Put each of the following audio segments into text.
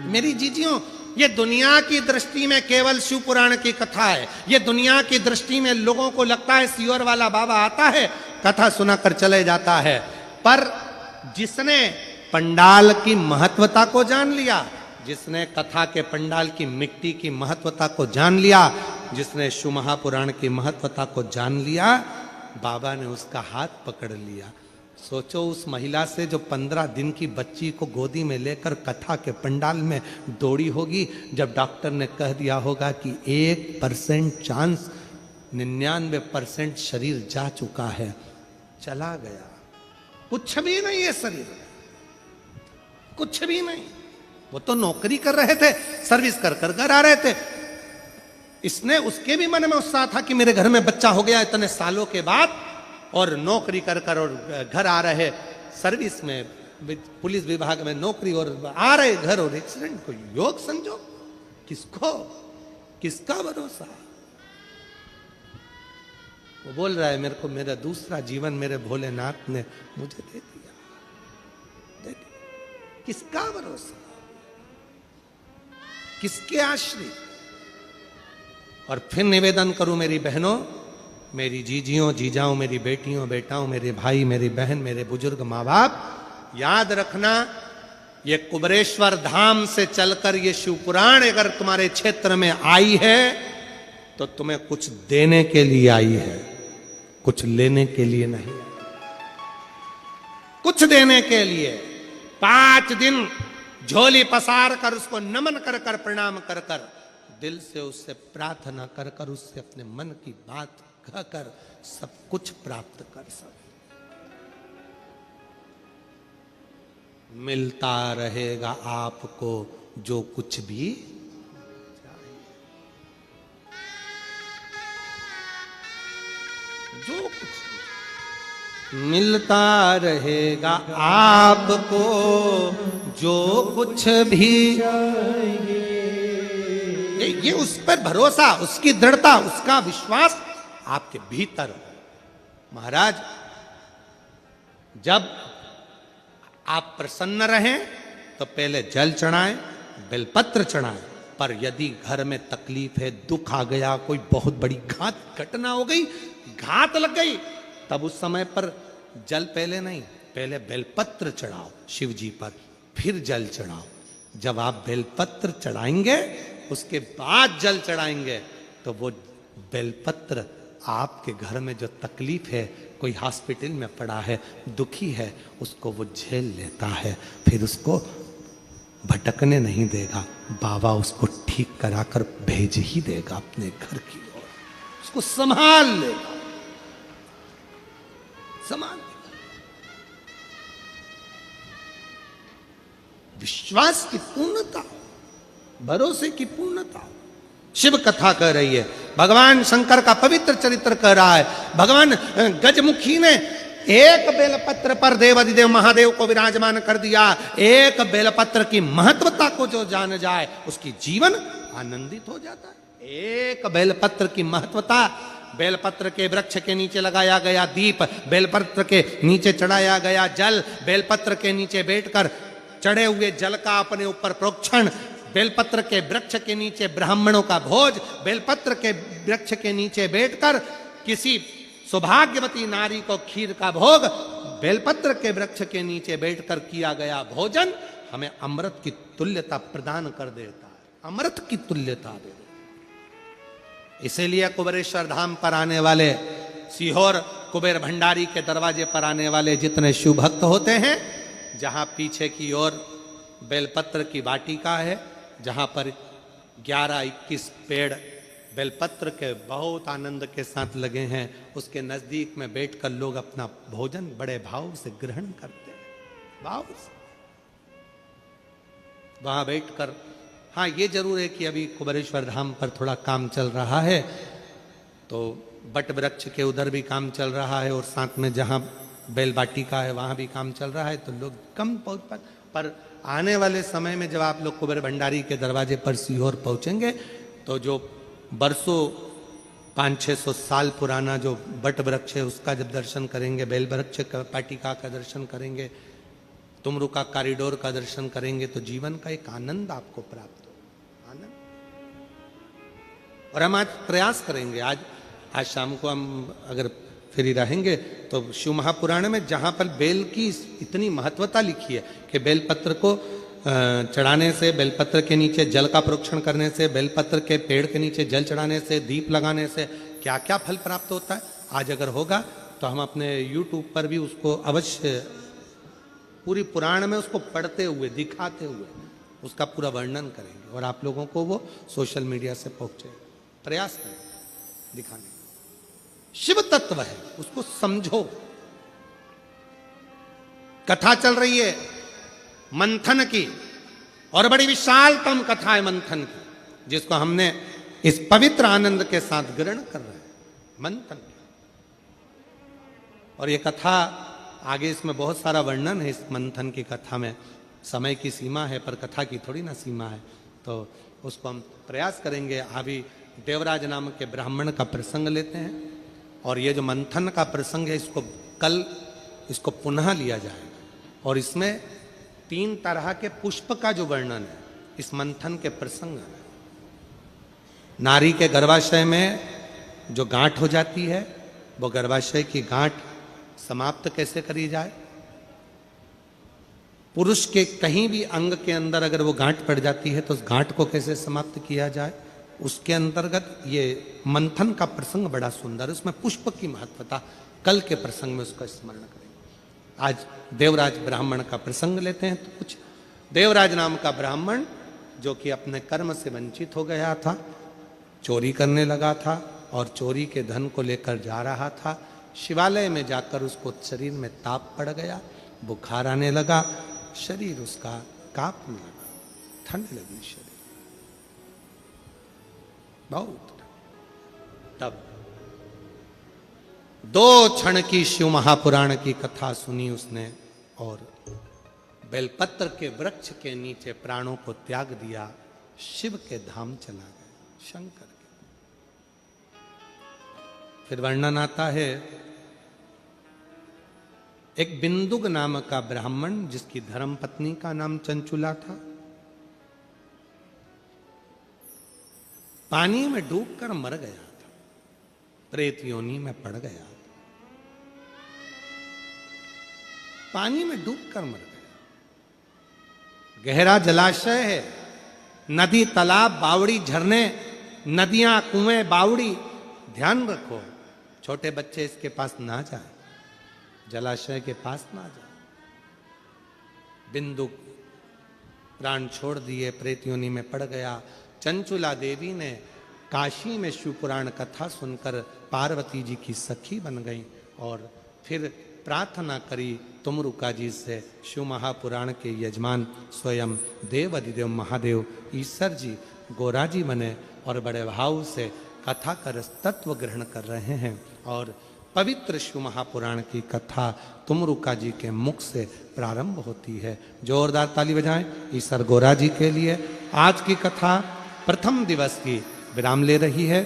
मेरी जीजियों, ये दुनिया की दृष्टि में केवल शिव पुराण की कथा है। ये दुनिया की दृष्टि में लोगों को लगता है सीहोर वाला बाबा आता है, कथा सुनाकर चले जाता है। पर जिसने पंडाल की महत्वता को जान लिया, जिसने कथा के पंडाल की मिट्टी की महत्वता को जान लिया, जिसने शिव महापुराण की महत्वता को जान लिया, बाबा ने उसका हाथ पकड़ लिया। सोचो उस महिला से जो 15 दिन की बच्ची को गोदी में लेकर कथा के पंडाल में दौड़ी होगी, जब डॉक्टर ने कह दिया होगा कि 1% चांस, 99% शरीर जा चुका है, चला गया, कुछ भी नहीं है शरीर, कुछ भी नहीं। वो तो नौकरी कर रहे थे, सर्विस कर कर घर आ रहे थे। इसने, उसके भी मन में उत्साह था कि मेरे घर में बच्चा हो गया इतने सालों के बाद, और नौकरी कर कर और घर आ रहे, सर्विस में, पुलिस विभाग में नौकरी, और आ रहे घर, और एक्सीडेंट को योग समझो। किसको, किसका भरोसा? वो बोल रहा है मेरे को मेरा दूसरा जीवन मेरे भोलेनाथ ने मुझे दे दिया, दे दिया। किसका भरोसा, किसके आश्रित? और फिर निवेदन करूं मेरी बहनों, मेरी जीजियों, जीजाओं, मेरी बेटियों, बेटाओं, मेरे भाई, मेरी बहन, मेरे बुजुर्ग माँ बाप, याद रखना, ये कुबरेश्वर धाम से चलकर ये शिवपुराण अगर तुम्हारे क्षेत्र में आई है तो तुम्हें कुछ देने के लिए आई है, कुछ लेने के लिए नहीं। कुछ देने के लिए 5 दिन झोली पसार कर उसको नमन कर कर, प्रणाम कर कर, दिल से उससे प्रार्थना कर कर, उससे अपने मन की बात कहकर सब कुछ प्राप्त कर सके। मिलता रहेगा आपको जो कुछ भी चाहिए, जो कुछ मिलता रहेगा आपको जो कुछ भी चाहिए। ये उस पर भरोसा, उसकी दृढ़ता, उसका विश्वास आपके भीतर हो। महाराज, जब आप प्रसन्न रहें तो पहले जल चढ़ाएं, बेलपत्र चढ़ाएं। पर यदि घर में तकलीफ है, दुख आ गया, कोई बहुत बड़ी घटना हो गई, घात लग गई, तब उस समय पर जल पहले नहीं, पहले बेलपत्र चढ़ाओ शिव जी पर, फिर जल चढ़ाओ। जब आप बेलपत्र चढ़ाएंगे, उसके बाद जल चढ़ाएंगे, तो वो बेलपत्र आपके घर में जो तकलीफ है, कोई हॉस्पिटल में पड़ा है, दुखी है, उसको वो झेल लेता है, फिर उसको भटकने नहीं देगा। बाबा उसको ठीक कराकर भेज ही देगा अपने घर की ओर, उसको संभाल लेगा, संभाल लेगा। विश्वास की पूर्णता, भरोसे की पूर्णता शिव कथा कह रही है। भगवान शंकर का पवित्र चरित्र कह रहा है। भगवान गजमुखी ने एक बेलपत्र पर देवाधिदेव महादेव को विराजमान कर दिया। एक बेलपत्र की महत्वता को जो जान जाए, उसकी जीवन आनंदित हो जाता है। एक बेलपत्र की महत्वता, बेलपत्र के वृक्ष के नीचे लगाया गया दीप, बेलपत्र के नीचे चढ़ाया गया जल, बेलपत्र के नीचे बैठकर चढ़े हुए जल का अपने ऊपर प्रोक्षण, बेलपत्र के वृक्ष के नीचे ब्राह्मणों का भोज, बेलपत्र के वृक्ष के नीचे बैठकर किसी सौभाग्यवती नारी को खीर का भोग, बेलपत्र के वृक्ष के नीचे बैठकर किया गया भोजन हमें अमृत की तुल्यता प्रदान कर देता है, अमृत की तुल्यता दे देता। इसीलिए कुबेरेश्वर धाम पर आने वाले, सीहोर कुबेर भंडारी के दरवाजे पर आने वाले जितने शिव भक्त होते हैं, जहां पीछे की ओर बेलपत्र की वाटिका है, जहां पर 11-21 पेड़ बेलपत्र के बहुत आनंद के साथ लगे हैं, उसके नजदीक में बैठकर लोग अपना भोजन बड़े भाव से ग्रहण करते हैं, भाव से वहां बैठकर। हाँ, ये जरूर है कि अभी कुबेरेश्वर धाम पर थोड़ा काम चल रहा है, तो बट वृक्ष के उधर भी काम चल रहा है, और साथ में जहां बेल वाटिका है वहां भी काम चल रहा है, तो लोग कम पहुंच पाते। पर आने वाले समय में जब आप लोग कुबेर भंडारी के दरवाजे पर सीहोर पहुंचेंगे, तो जो बरसों 500-600 साल पुराना जो बट वृक्ष है उसका जब दर्शन करेंगे, बेल वृक्ष का वाटिका का दर्शन करेंगे, तुमरू का कॉरिडोर का दर्शन करेंगे तो जीवन का एक आनंद आपको प्राप्त हो, आनंद। और हम आज प्रयास करेंगे, आज शाम को हम अगर फ्री रहेंगे तो शिव महापुराण में जहां पर बेल की इतनी महत्वता लिखी है कि बेलपत्र को चढ़ाने से, बेलपत्र के नीचे जल का प्रोक्षण करने से, बेलपत्र के पेड़ के नीचे जल चढ़ाने से, दीप लगाने से क्या क्या फल प्राप्त होता है, आज अगर होगा तो हम अपने YouTube पर भी उसको अवश्य पूरी पुराण में उसको पढ़ते हुए, दिखाते हुए उसका पूरा वर्णन करेंगे और आप लोगों को वो सोशल मीडिया से पहुंचे, प्रयास करें दिखाने का। शिव तत्व है, उसको समझो। कथा चल रही है मंथन की, और बड़ी विशालतम कथा है मंथन की, जिसको हमने इस पवित्र आनंद के साथ ग्रहण कर रहे हैं, मंथन की। और ये कथा आगे, इसमें बहुत सारा वर्णन है इस मंथन की कथा में, समय की सीमा है पर कथा की थोड़ी ना सीमा है, तो उसको हम प्रयास करेंगे। अभी देवराज नाम के ब्राह्मण का प्रसंग लेते हैं, और ये जो मंथन का प्रसंग है इसको कल इसको पुनः लिया जाएगा, और इसमें 3 तरह के पुष्प का जो वर्णन है इस मंथन के प्रसंग में। नारी के गर्भाशय में जो गांठ हो जाती है, वो गर्भाशय की गांठ समाप्त कैसे करी जाए, पुरुष के कहीं भी अंग के अंदर अगर वो गांठ पड़ जाती है तो उस गांठ को कैसे समाप्त किया जाए, उसके अंतर्गत ये मंथन का प्रसंग बड़ा सुंदर है। उसमें पुष्प की महत्वता कल के प्रसंग में उसका स्मरण करेंगे। आज देवराज ब्राह्मण का प्रसंग लेते हैं। तो कुछ देवराज नाम का ब्राह्मण जो कि अपने कर्म से वंचित हो गया था, चोरी करने लगा था और चोरी के धन को लेकर जा रहा था। शिवालय में जाकर उसको शरीर में ताप पड़ गया, बुखार आने लगा, शरीर उसका कांपने लगा, ठंड लगी शरीर बहुत। तब 2 क्षण की शिव महापुराण की कथा सुनी उसने और बेलपत्र के वृक्ष के नीचे प्राणों को त्याग दिया, शिव के धाम चला गया, शंकर के। फिर वर्णन आता है, एक बिंदुक नाम का ब्राह्मण जिसकी धर्मपत्नी का नाम चंचुला था, पानी में डूबकर मर गया था, प्रेत योनि में पड़ गया था, पानी में डूबकर मर गया। गहरा जलाशय है, नदी, तालाब, बावड़ी, झरने, नदियां, कुएं, बावड़ी, ध्यान रखो, छोटे बच्चे इसके पास ना जाए, जलाशय के पास ना जाए। बिंदुक प्राण छोड़ दिए, प्रेत योनि में पड़ गया। चंचुला देवी ने काशी में शिव पुराण कथा सुनकर पार्वती जी की सखी बन गई और फिर प्रार्थना करी तुमरुका जी से। शिव महापुराण के यजमान स्वयं देव अधिदेव महादेव ईश्वर जी गोरा जी बने और बड़े भाव से कथा का रस तत्व ग्रहण कर रहे हैं। और पवित्र शिव महापुराण की कथा तुमरुका जी के मुख से प्रारंभ होती है। जोरदार ताली बजाएं ईश्वर गोरा जी के लिए। आज की कथा प्रथम दिवस की विराम ले रही है।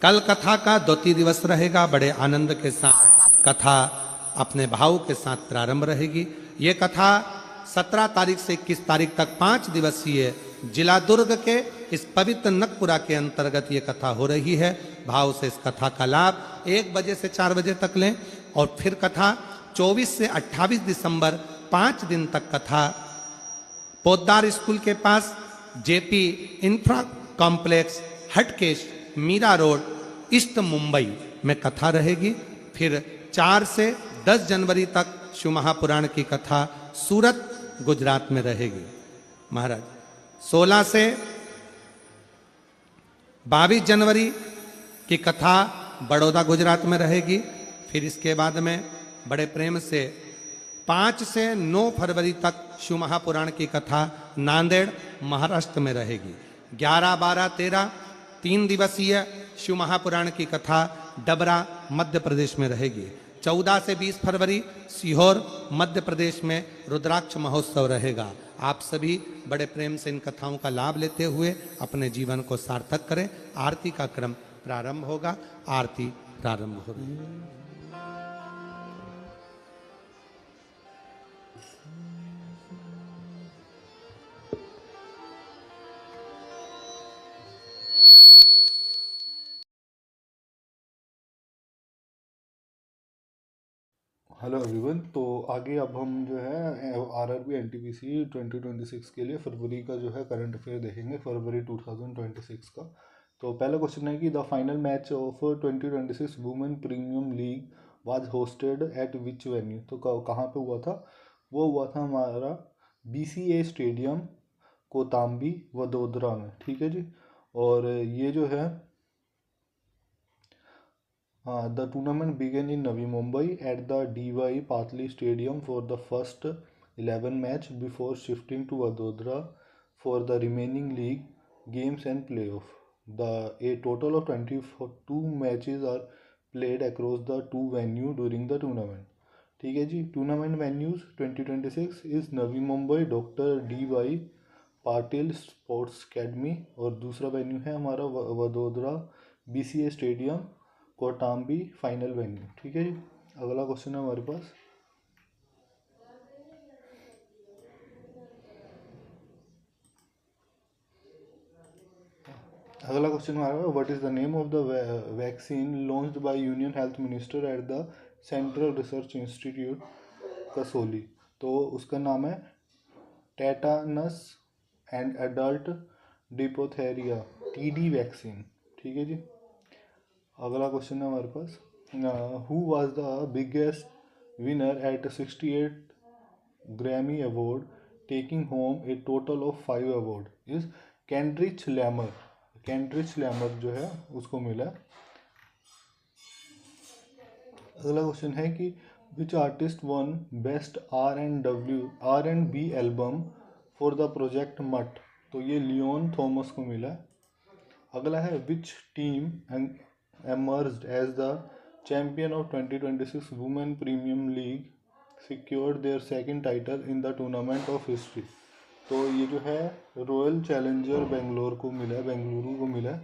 कल कथा का द्वितीय दिवस रहेगा। बड़े आनंद के साथ कथा अपने भाव के साथ प्रारंभ रहेगी। ये कथा 17 तारीख से 21 तारीख तक 5 दिवसीय जिला दुर्ग के इस पवित्र नकपुरा के अंतर्गत ये कथा हो रही है। भाव से इस कथा का लाभ 1 बजे से 4 बजे तक लें। और फिर कथा 24 से 28 दिसंबर 5 दिन तक कथा पोद्दार स्कूल के पास JP infra complex, Hatkesh, Mira road, east Mumbai में कथा रहेगी। फिर 4 से 10 जनवरी तक शिव महापुराण की कथा सूरत गुजरात में रहेगी। महाराज 16 से 22 जनवरी की कथा बड़ौदा गुजरात में रहेगी। फिर इसके बाद में बड़े प्रेम से 5 से 9 फरवरी तक शिव महापुराण की कथा नांदेड़ महाराष्ट्र में रहेगी। 11, 12, 13 3 दिवसीय शिव महापुराण की कथा डबरा मध्य प्रदेश में रहेगी। 14 से 20 फरवरी सीहोर मध्य प्रदेश में रुद्राक्ष महोत्सव रहेगा। आप सभी बड़े प्रेम से इन कथाओं का लाभ लेते हुए अपने जीवन को सार्थक करें। आरती का क्रम प्रारंभ होगा। आरती प्रारंभ हो रही है। Hello everyone. तो आगे अब हम जो है आरआरबी एनटीपीसी 2026 के लिए फरवरी का जो है करंट अफेयर देखेंगे, फरवरी 2026 का। तो पहला क्वेश्चन है कि the final match of 2026 women premium league was hosted eight which venue. तो कहाँ पे हुआ था? वो हुआ था हमारा बीसीए स्टेडियम कोताम्बी वडोदरा में, ठीक है जी। और ये जो है the tournament began in Navi Mumbai at the DY Patley Stadium for the first 11 match before shifting to Vadodara for the remaining league games and playoff. A total of 22 matches are played across the two venues during the tournament. ठीक है जी। Tournament venues 2026 is Navi Mumbai doctor D Y Patil sports academy, और दूसरा venue है हमारा Vadodara BCA stadium Kotambi final venue, ठीक है जी। अगला क्वेश्चन है हमारे पास, what is the name of the vaccine launched by union health minister at the central research institute Kasauli. तो उसका नाम है tetanus and adult diphtheria TD vaccine, ठीक है जी। अगला क्वेश्चन है हमारे पास, who was the biggest winner at 68 Grammy award taking home a total of 5 award is Kendrick Lamar. Kendrick Lamar जो है उसको मिला। अगला क्वेश्चन है कि which artist won best R and B album for the project Mutt. तो ये Leon Thomas को मिला। अगला है which team emerged as the champion of 2026 Women Premium League secured their second title in the tournament of history। तो ये जो है रॉयल चैलेंजर बेंगलोर को मिला है, बेंगलुरु को मिला है।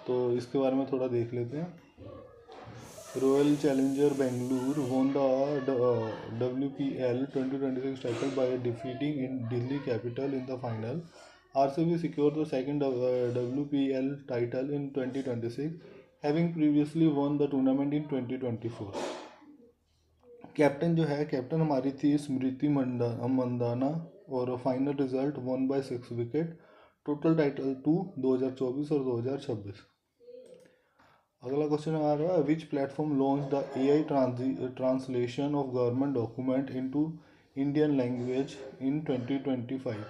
तो इसके बारे में थोड़ा देख लेते हैं। Royal challenger Bengaluru won the WPL 2026 title by defeating in Delhi Capital in the final। RCB secured the second WPL title in 2026, having previously won the tournament in 2024। Captain जो है, कैप्टन हमारी थी स्मृति मंदाना, और final result 1/6 wicket. Total title 2 2024 और 2026। अगला question आ रहा है which platform launch the AI translation of government document into Indian language in 2025।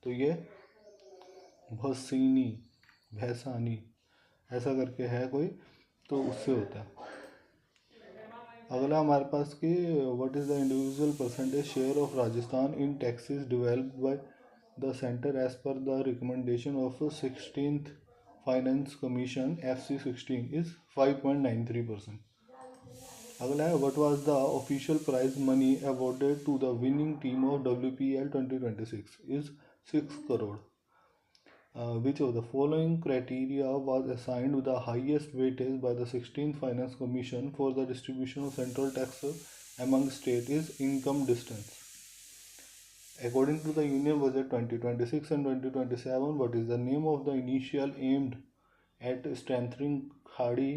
तो ये भैसानी ऐसा करके है कोई, तो उससे होता है। अगला हमारे पास कि what is the individual percentage share of Rajasthan in taxes developed by the centre as per the recommendation of 16th finance commission FC16 is 5.93%। अगला है what was the official prize money awarded to the winning team of WPL 2026 is 6 crore. Which of the following criteria was assigned the highest weightage by the 16th Finance Commission for the distribution of central tax among states is income distance? According to the Union Budget 2026 and 2027, what is the name of the initial aimed at strengthening khadi,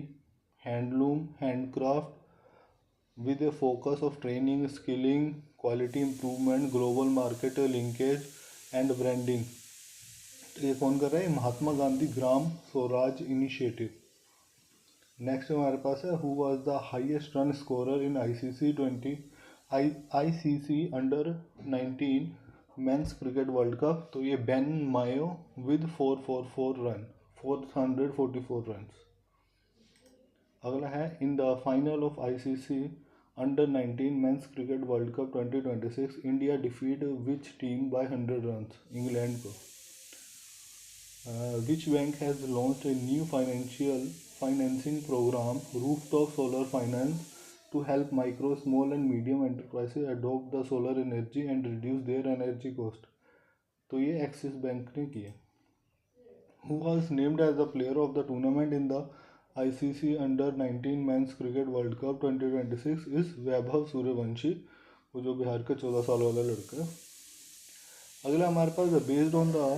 handloom, handcraft with a focus of training, skilling, quality improvement, global market linkage and branding? ये कौन कर रहा है? Mahatma Gandhi Gram Swaraj initiative. Next हमारे पास है who was the highest run scorer in ICC under 19 men's cricket world cup. तो ये बेन मायो विद 444 रन। अगला है in the final of ICC under 19 men's cricket world cup 2026 India defeat which team by 100 run? England को। Which bank has launched a new financing program, rooftop solar finance, to help micro, small and medium enterprises adopt the solar energy and reduce their energy cost? तो ये axis bank ने किया। Who was named as the player of the tournament in the ICC Under 19 Men's Cricket World Cup 2026 is Vaibhav Suryavanshi, वो जो बिहार का 14 साल वाला लड़का है। अगला हमारे पास based on the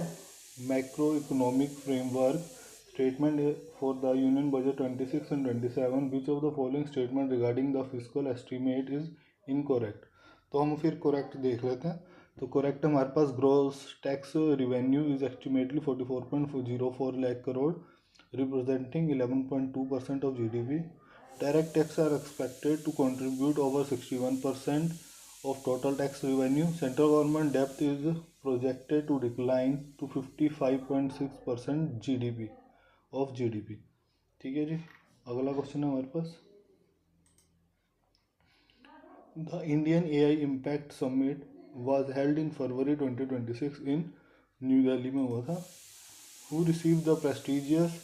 macroeconomic framework statement for the Union Budget 26 and 27, which of the following statement regarding the fiscal estimate is incorrect. तो हम फिर करेक्ट देख लेते हैं। तो करेक्ट हमारे पास gross tax revenue is estimately 44.04 lakh crore, representing 11.2% of GDP। Direct tax are expected to contribute over 61% of total tax revenue. Central government debt is projected to decline to 55.6% GDP of GDP। ठीक है जी। अगला question है हमारे पास, the Indian AI impact summit was held in February 2026 in New Delhi में हुआ था। Who received the prestigious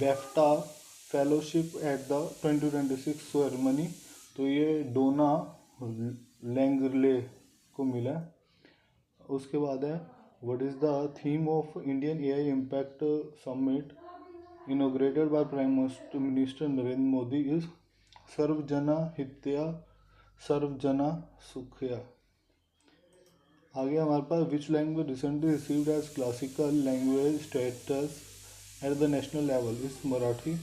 BAFTA fellowship at the 2026 ceremony? तो ये डोना लैंगले को मिला। उसके बाद है, what is the theme of Indian AI impact summit inaugurated by prime minister Narendra Modi is सर्वजना हित्या सर्वजना सुखया। आगे हमारे पास, which language recently received as classical language status at the national level is Marathi.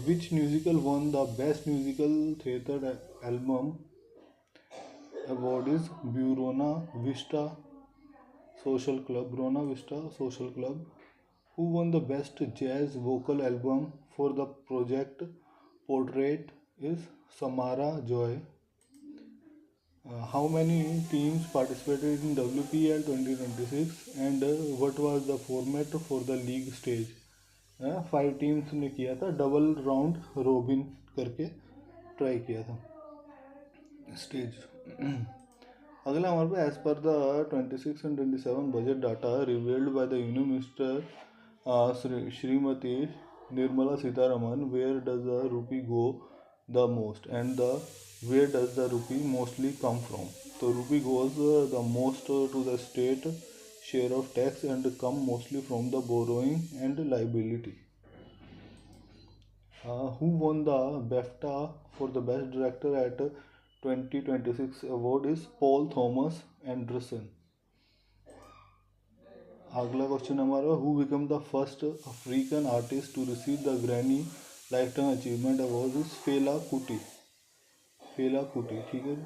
Which musical won the best musical theatre album award is Buona Vista Social Club, Buona Vista Social Club. Who won the best jazz vocal album for the project Portrait is Samara Joy. How many teams participated in WPL 2026 and what was the format for the league stage? 5 teams ने किया था, double round robin करके try किया था stage. अगला हमारे पास, as per the 26 and 27 budget data revealed by the union minister Shrimati Nirmala Sitharaman, where does the rupee go the most and the where does the rupee mostly come from. तो rupee goes the most to the state share of tax and come mostly from the borrowing and liability. Who won the BAFTA for the best director at 2026 award is Paul Thomas Anderson। अगला question हमारा, who become the first African artist to receive the Grammy lifetime achievement award is Fela Kuti. फेला कुटी, ठीक है।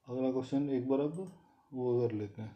अगला question एक बार अब वो कर लेते हैं।